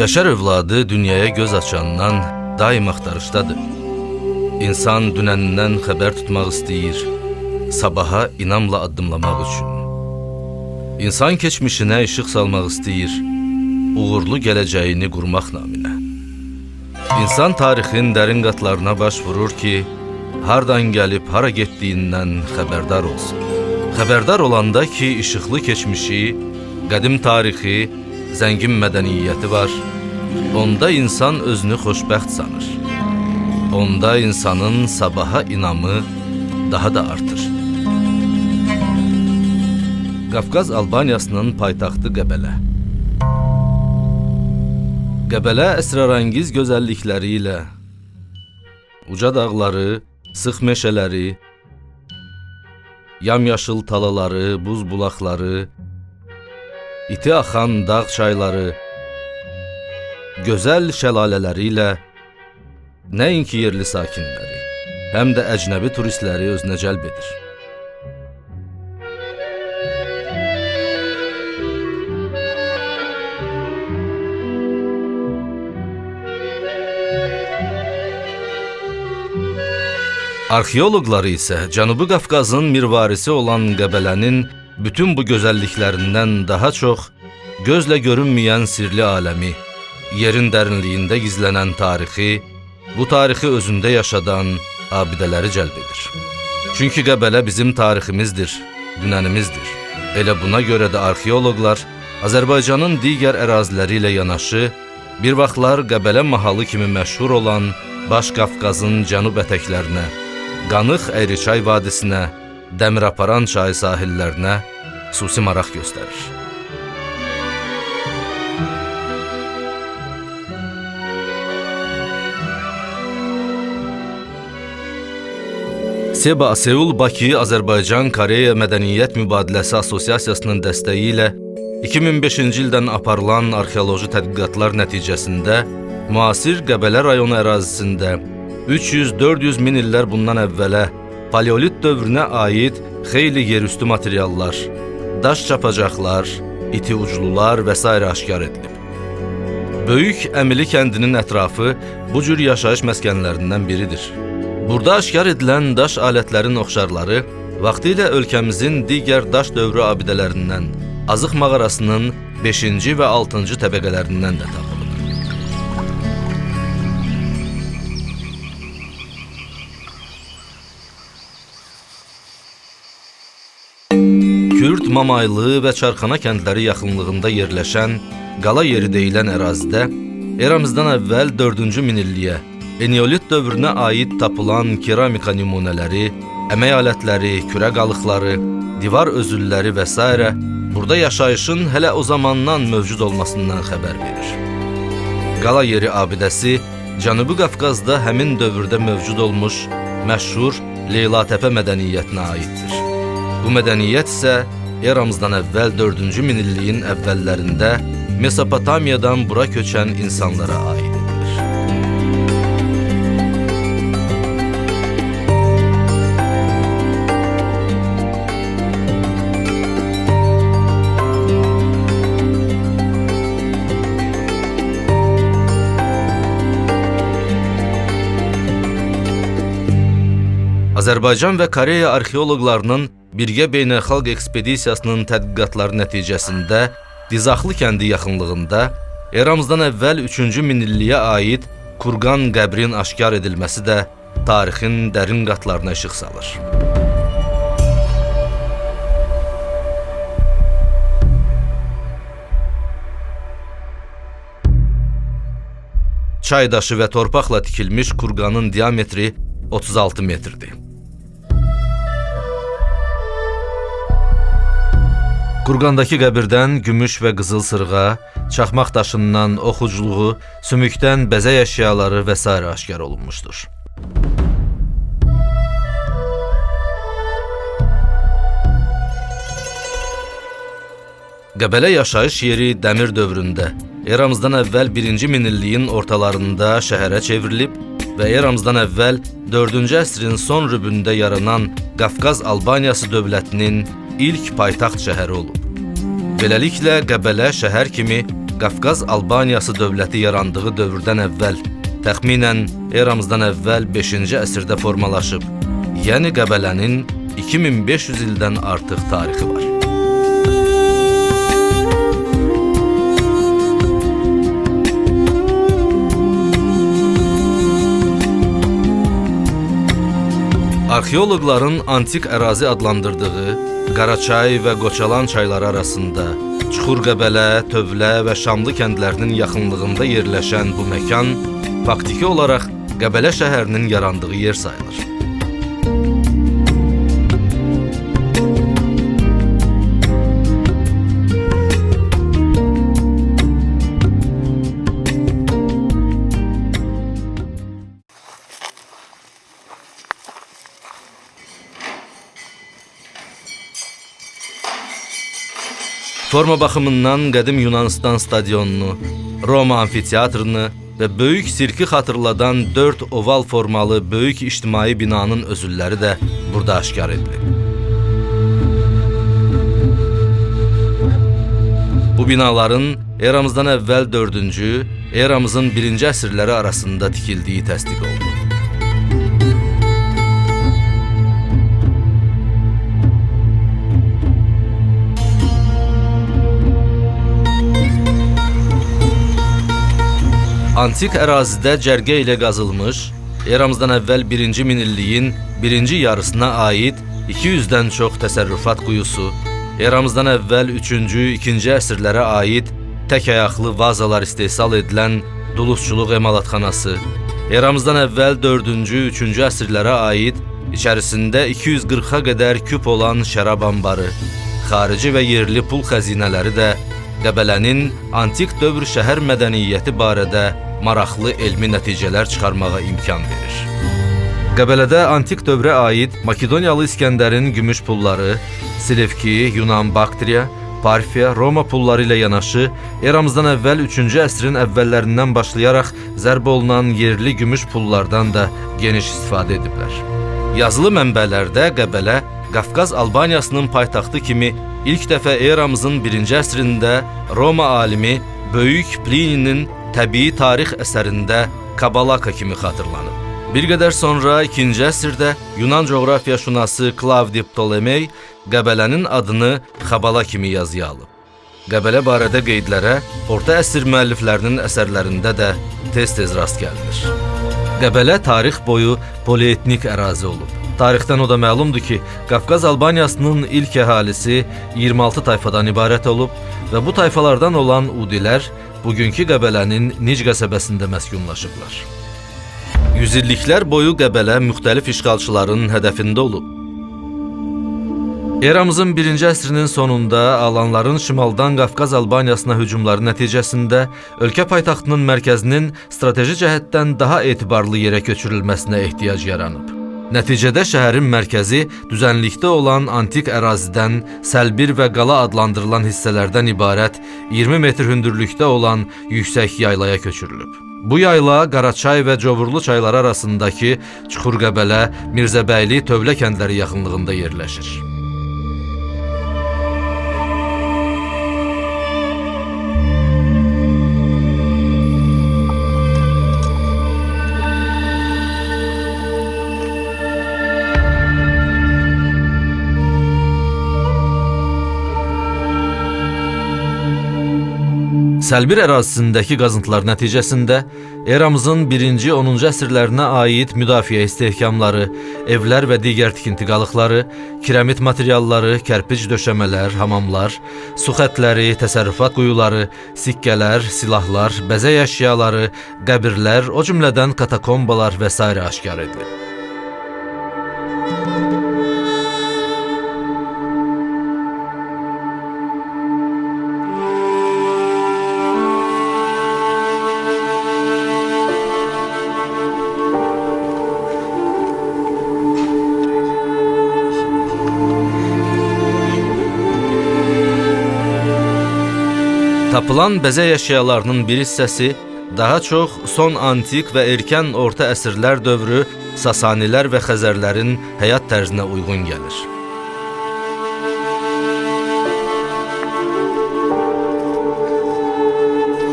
Bəşər övladı dünyaya göz açandan daim axtarışdadır. İnsan dünənindən xəbər tutmaq istəyir, sabaha inamla addımlamaq üçün. İnsan keçmişinə işıq salmaq istəyir, uğurlu gələcəyini qurmaq naminə. İnsan tarixin dərin qatlarına baş vurur ki, hardan gəlib hara getdiyindən xəbərdar olsun. Xəbərdar olanda ki, işıqlı keçmişi, qədim tarixi, zəngin mədəniyyəti var, onda insan özünü xoşbəxt sanır. Onda insanın sabaha inamı daha da artır. Qafqaz Albaniyasının paytaxtı Qəbələ. Qəbələ əsrarəngiz gözəllikləri ilə, uca dağları, sıx meşələri, yamyaşıl talaları, buz bulaqları, iti axan dağ çayları, gözəl şəlalələri ilə nəinki yerli sakinləri, həm də əcnəbi turistləri özünə cəlb edir. Arxeoloqları isə Cənubi Qafqazın mirvarisi olan Qəbələnin bütün bu gözəlliklərindən daha çox gözlə görünməyən sirli aləmi, yerin dərinliyində gizlənən tarixi, bu tarixi özündə yaşadan abidələri cəlb edir. Çünki Qəbələ bizim tariximizdir, dünənimizdir. Elə buna görə də arxeoloqlar Azərbaycanın digər əraziləri ilə yanaşı, bir vaxtlar Qəbələ mahalı kimi məşhur olan Baş Qafqazın cənub ətəklərinə, Qanıq Əyriçay vadisinə, Dəmiraparan çayı sahillərinə xüsusi maraq göstərir. Seba Seul Bakı Azərbaycan-Koreya Mədəniyyət Mübadiləsi Assosiasiyasının dəstəyi ilə 2005-ci ildən aparılan arxeoloji tədqiqatlar nəticəsində müasir Qəbələ rayonu ərazisində 300-400 min illər bundan əvvələ paleolit dövrünə aid xeyli yerüstü materiallar, daş çapacaqlar, iti uclular və s. aşkar edilib. Böyük Əmili kəndinin ətrafı bu cür yaşayış məskənlərindən biridir. Burada aşkar edilən daş alətlərin oxşarları vaxtilə ölkəmizin digər daş dövrü abidələrindən, Azıq mağarasının 5-ci və 6-cı təbəqələrindən də tapılır. Kürt, Mamaylı və Çarxana kəndləri yaxınlığında yerləşən Qala yeri deyilən ərazidə eramızdan əvvəl 4-cü minilliyə Eneolit dövrünə aid tapılan keramika nümunələri, əmək alətləri, kürə qalıqları, divar özülləri və s. burada yaşayışın hələ o zamandan mövcud olmasından xəbər verir. Qala yeri abidəsi Cənubi Qafqazda həmin dövrdə mövcud olmuş məşhur Leylatəpə mədəniyyətinə aiddir. Bu mədəniyyət isə eramızdan əvvəl 4-cü minilliyin əvvəllərində Mesopotamiyadan bura köçən insanlara aid edilir. Azərbaycan və Koreya arxeoloqlarının birgə beynəlxalq ekspedisiyasının tədqiqatları nəticəsində Dizaxlı kəndi yaxınlığında eramızdan əvvəl 3-cü minilliyə aid Kurqan qəbrin aşkar edilməsi də tarixin dərin qatlarına işıq salır. Çay daşı və torpaqla tikilmiş kurqanın diametri 36 metrdir. Kurqandakı qəbirdən gümüş və qızıl sırğa, çaxmaq daşından ox ucluğu, sümükdən bəzək əşyaları və s. aşkar olunmuşdur. Qəbələ yaşayış yeri Dəmir dövründə, eramızdan əvvəl 1-ci minilliyin ortalarında şəhərə çevrilib və eramızdan əvvəl 4-cü əsrin son rübündə yaranan Qafqaz Albaniyası dövlətinin ilk paytaxt şəhəri olub. Beləliklə, Qəbələ şəhər kimi Qafqaz Albaniyası dövləti yarandığı dövrdən əvvəl, təxminən eramızdan əvvəl 5-ci əsrdə formalaşıb, yəni Qəbələnin 2500 ildən artıq tarixi var. Arxeoloqların antik ərazi adlandırdığı Qaraçay və Qoçalan çayları arasında Çuxur-Qəbələ, Tövlə və Şamlı kəndlərinin yaxınlığında yerləşən bu məkan faktiki olaraq Qəbələ şəhərinin yarandığı yer sayılır. Forma baxımından qədim Yunanistan stadionunu, Roma amfiteatrını və böyük sirki xatırladan 4 oval formalı böyük ictimai binanın özülləri də burada aşkar edilib. Bu binaların eramızdan əvvəl 4-cü, eramızın 1-ci əsrləri arasında tikildiyi təsdiq olunub. Antik ərazidə cərgə ilə qazılmış, eramızdan əvvəl 1-ci minilliyin 1-ci yarısına aid 200-dən çox təsərrüfat quyusu, eramızdan əvvəl 3-cü, 2-ci əsrlərə aid tək ayaqlı vazalar istehsal edilən duluzçuluq emalatxanası, eramızdan əvvəl 4-cü, 3-cü əsrlərə aid içərisində 240-a qədər küp olan şərab anbarı, xarici və yerli pul xəzinələri də Qəbələnin antik dövr şəhər mədəniyyəti barədə maraqlı elmi nəticələr çıxarmağa imkan verir. Qəbələdə antik dövrə aid Makedoniyalı İskəndərin gümüş pulları, Silevki, Yunan Baktriya, Parfiya, Roma pulları ilə yanaşı, eramızdan əvvəl 3-cü əsrin əvvəllərindən başlayaraq zərb olunan yerli gümüş pullardan da geniş istifadə ediblər. Yazılı mənbələrdə Qəbələ, Qafqaz Albaniyasının paytaxtı kimi ilk dəfə eramızın 1-ci əsrində Roma alimi Böyük Plininin təbii tarix əsərində Kabalaka kimi xatırlanıb. Bir qədər sonra 2-ci əsrdə Yunan coğrafiyaşünası Klavdi Ptolemey Qəbələnin adını Xabala kimi yazıya alıb. Qəbələ barədə qeydlərə orta əsr müəlliflərinin əsərlərində də tez-tez rast gəlinir. Qəbələ tarix boyu polietnik ərazi olub. Tarixdən o da məlumdur ki, Qafqaz Albaniyasının ilk əhalisi 26 tayfadan ibarət olub və bu tayfalardan olan Udilər bugünkü Qəbələnin Nic qəsəbəsində məskunlaşıblar. Yüzilliklər boyu Qəbələ müxtəlif işğalçıların hədəfində olub. Eramızın 1-ci əsrinin sonunda Alanların şimaldan Qafqaz Albaniyasına hücumları nəticəsində ölkə paytaxtının mərkəzinin strateji cəhətdən daha etibarlı yerə köçürülməsinə ehtiyac yaranıb. Nəticədə şəhərin mərkəzi düzənlikdə olan antik ərazidən Səlbir və Qala adlandırılan hissələrdən ibarət 20 metr hündürlükdə olan yüksək yaylaya köçürülüb. Bu yayla Qaraçay və Covurlu çayları arasındakı Çuxur-Qəbələ, Mirzəbəyli, Tövlə kəndləri yaxınlığında yerləşir. Səlbir ərazisindəki qazıntılar nəticəsində eramızın 1-ci, 10-cu əsrlərinə aid müdafiə istehkamları, evlər və digər tikinti qalıqları, kiremit materialları, kərpic döşəmələr, hamamlar, su xətləri, təsərrüfat quyuları, sikkələr, silahlar, bəzək əşyaları, qəbirlər, o cümlədən katakombalar və s. aşkar edilib. Tapılan bəzək əşyalarının bir hissəsi daha çox son antik və erkən orta əsrlər dövrü Sasanilər və Xəzərlərin həyat tərzinə uyğun gəlir.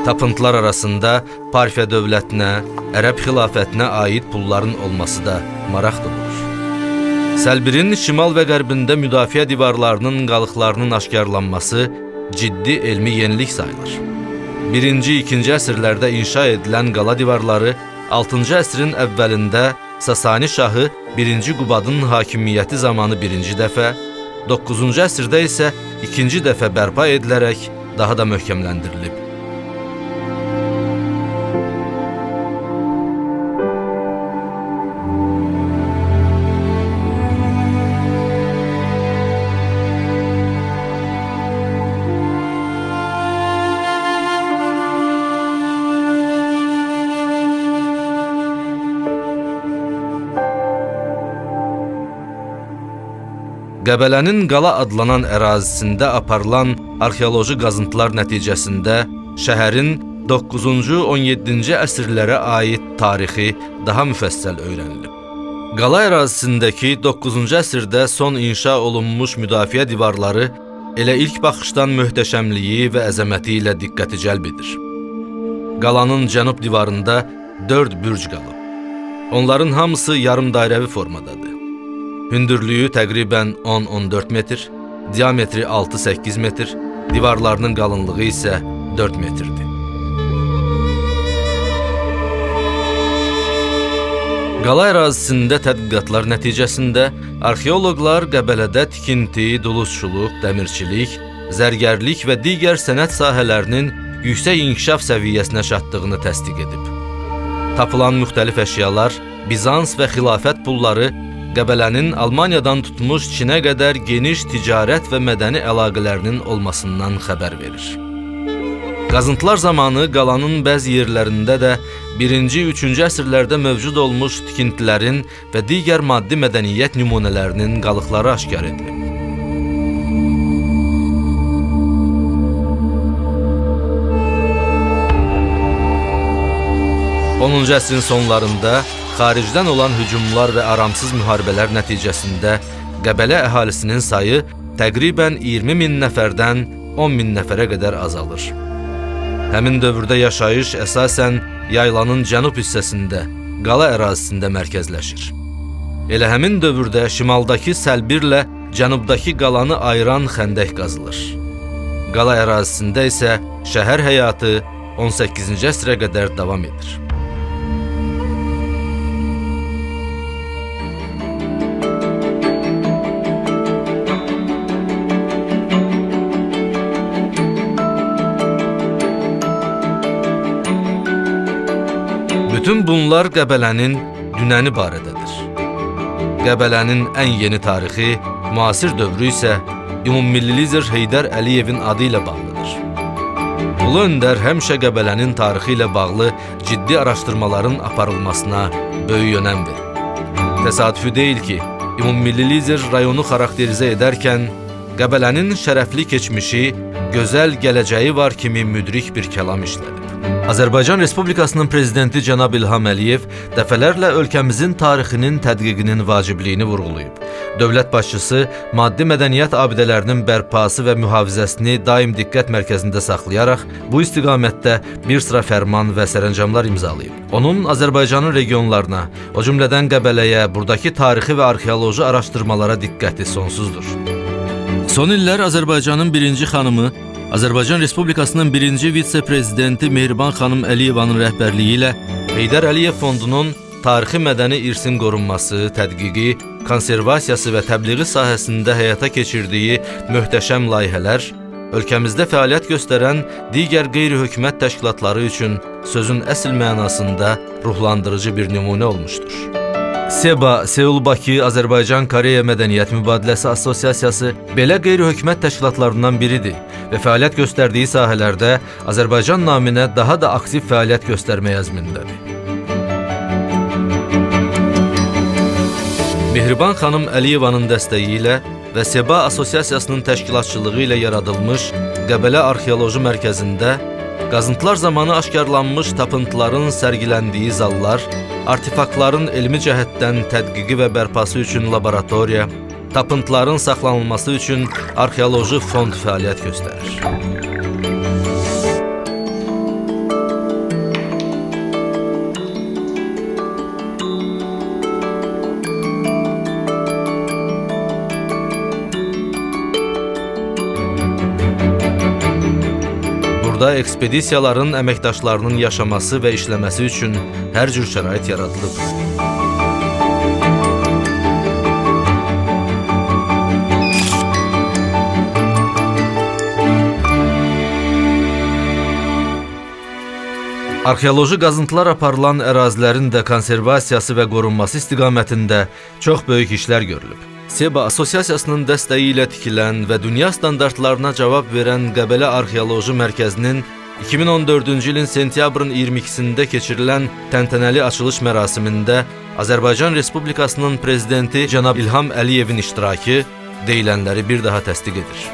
Tapıntılar arasında Parfiya dövlətinə, Ərəb xilafətinə aid pulların olması da maraq doğurur. Səlbirin şimal və qərbində müdafiə divarlarının qalıqlarının aşkarlanması ciddi elmi yenilik sayılır. 1-2 əsrlərdə inşa edilən qala divarları 6-cı əsrin əvvəlində Sasani şahı 1-ci Qubadın hakimiyyəti zamanı birinci dəfə, 9-cu əsrdə isə ikinci dəfə bərpa edilərək daha da möhkəmləndirilib. Qəbələnin qala adlanan ərazisində aparılan arxeoloji qazıntılar nəticəsində şəhərin 9-cu, 17-ci əsrlərə aid tarixi daha müfəssəl öyrənilib. Qala ərazisindəki 9-cu əsrdə son inşa olunmuş müdafiə divarları elə ilk baxışdan möhtəşəmliyi və əzəməti ilə diqqəti cəlb edir. Qalanın cənub divarında 4 bürc qalıb. Onların hamısı yarım dairəvi formadadır. Hündürlüyü təqribən 10-14 metr, diametri 6-8 metr, divarlarının qalınlığı isə 4 metrdir. Qala ərazisində tədqiqatlar nəticəsində arxeoloqlar Qəbələdə tikinti, duluzçuluq, dəmirçilik, zərgərlik və digər sənət sahələrinin yüksək inkişaf səviyyəsinə çatdığını təsdiq edib. Tapılan müxtəlif əşyalar, Bizans və xilafət pulları Qəbələnin Almaniyadan tutmuş Çinə qədər geniş ticarət və mədəni əlaqələrinin olmasından xəbər verir. Qazıntılar zamanı qalanın bəzi yerlərində də 1-3-cü əsrlərdə mövcud olmuş tikintilərin və digər maddi mədəniyyət nümunələrinin qalıqları aşkar edilib. Onuncu əsrin sonlarında xaricdən olan hücumlar və aramsız müharibələr nəticəsində Qəbələ əhalisinin sayı təqribən 20.000 nəfərdən 10.000 nəfərə qədər azalır. Həmin dövrdə yaşayış əsasən yaylanın cənub hissəsində, qala ərazisində mərkəzləşir. Elə həmin dövrdə şimaldakı Səlbirlə cənubdakı qalanı ayıran xəndək qazılır. Qala ərazisində isə şəhər həyatı 18-ci əsrə qədər davam edir. Bütün bunlar Qəbələnin dünəni barədədir. Qəbələnin ən yeni tarixi, müasir dövrü isə ümummilli lider Heydər Əliyevin adı ilə bağlıdır. Ulu öndər həmişə Qəbələnin tarixi ilə bağlı ciddi araşdırmaların aparılmasına böyük önəm verir. Təsadüfi deyil ki, ümummilli lider rayonu xarakterizə edərkən Qəbələnin şərəfli keçmişi, gözəl gələcəyi var kimi müdrik bir kəlam işlədib. Azərbaycan Respublikasının prezidenti cənab İlham Əliyev dəfələrlə ölkəmizin tarixinin tədqiqinin vacibliyini vurğulayıb. Dövlət başçısı maddi mədəniyyət abidələrinin bərpası və mühafizəsini daim diqqət mərkəzində saxlayaraq bu istiqamətdə bir sıra fərman və sərəncamlar imzalayıb. Onun Azərbaycanın regionlarına, o cümlədən Qəbələyə, buradakı tarixi və arxeoloji araşdırmalara diqqəti sonsuzdur. Son illər Azərbaycanın birinci xanımı, Azərbaycan Respublikasının birinci vitse-prezidenti Mehriban xanım Əliyevanın rəhbərliyi ilə Heydər Əliyev Fondunun tarixi mədəni irsin qorunması, tədqiqi, konservasiyası və təbliği sahəsində həyata keçirdiyi möhtəşəm layihələr ölkəmizdə fəaliyyət göstərən digər qeyri-hökumət təşkilatları üçün sözün əsl mənasında ruhlandırıcı bir nümunə olmuşdur. SEBA, Seul-Bakı Azərbaycan-Koreya Mədəniyyət Mübadiləsi Assosiasiyası belə qeyri-hökumət təşkilatlarından biridir və fəaliyyət göstərdiyi sahələrdə Azərbaycan naminə daha da aktiv fəaliyyət göstərmək əzmindədir. Mehriban xanım Əliyevanın dəstəyi ilə və SEBA Assosiasiyasının təşkilatçılığı ilə yaradılmış Qəbələ Arxeoloji Mərkəzində qazıntılar zamanı aşkarlanmış tapıntıların sərgiləndiyi zallar, artefaktların elmi cəhətdən tədqiqi və bərpası üçün laboratoriya, tapıntıların saxlanılması üçün arxeoloji fond fəaliyyət göstərir. Burada ekspedisiyaların əməkdaşlarının yaşaması və işləməsi üçün hər cür şərait yaradılıb. Arxeoloji qazıntılar aparılan ərazilərin də konservasiyası və qorunması istiqamətində çox böyük işlər görülüb. SEBA Assosiasiyasının dəstəyi ilə tikilən və dünya standartlarına cavab verən Qəbələ Arxeoloji Mərkəzinin 2014-cü ilin sentyabrın 22-sində keçirilən təntənəli açılış mərasimində Azərbaycan Respublikasının prezidenti cənab İlham Əliyevin iştirakı deyilənləri bir daha təsdiq edir.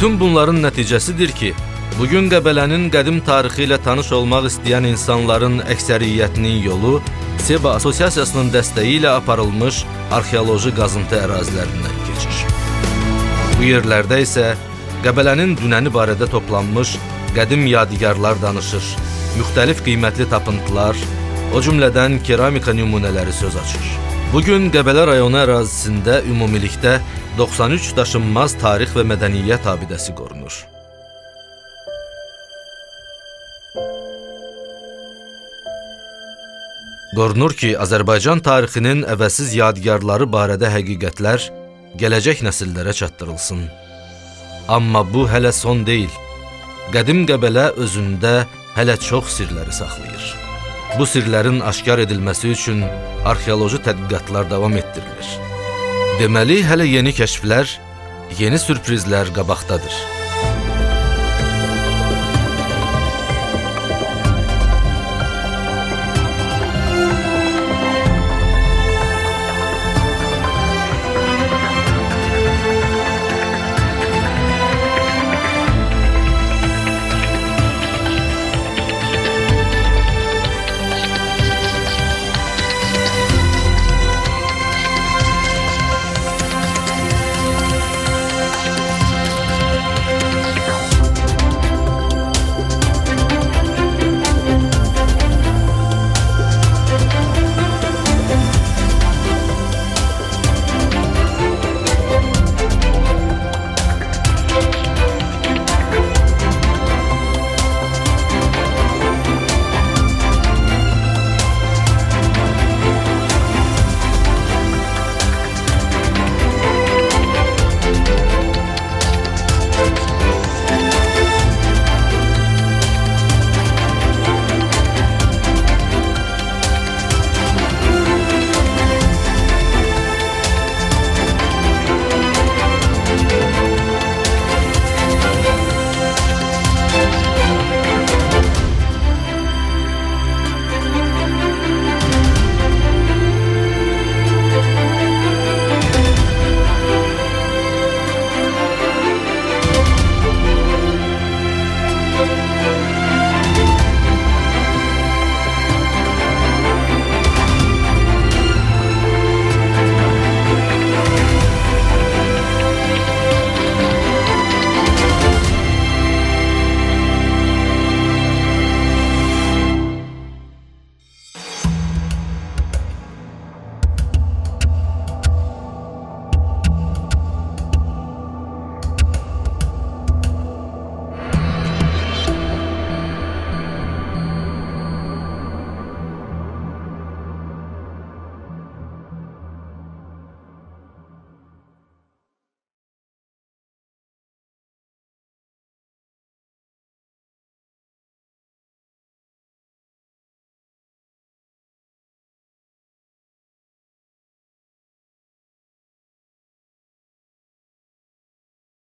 Bütün bunların nəticəsidir ki, bugün Qəbələnin qədim tarixi ilə tanış olmaq istəyən insanların əksəriyyətinin yolu SEBA Assosiasiyasının dəstəyi ilə aparılmış arxeoloji qazıntı ərazilərindən keçir. Bu yerlərdə isə Qəbələnin dünəni barədə toplanmış qədim yadigarlar danışır, müxtəlif qiymətli tapıntılar, o cümlədən keramika nümunələri söz açır. Bugün Qəbələ rayonu ərazisində ümumilikdə 93 daşınmaz tarix və mədəniyyət abidəsi qorunur. Qorunur ki, Azərbaycan tarixinin əvəzsiz yadigarları barədə həqiqətlər gələcək nəsillərə çatdırılsın. Amma bu hələ son deyil. Qədim Qəbələ özündə hələ çox sirləri saxlayır. Bu sirlərin aşkar edilməsi üçün arxeoloji tədqiqatlar davam etdirilir. Deməli, hələ yeni kəşflər, yeni sürprizlər qabaqdadır.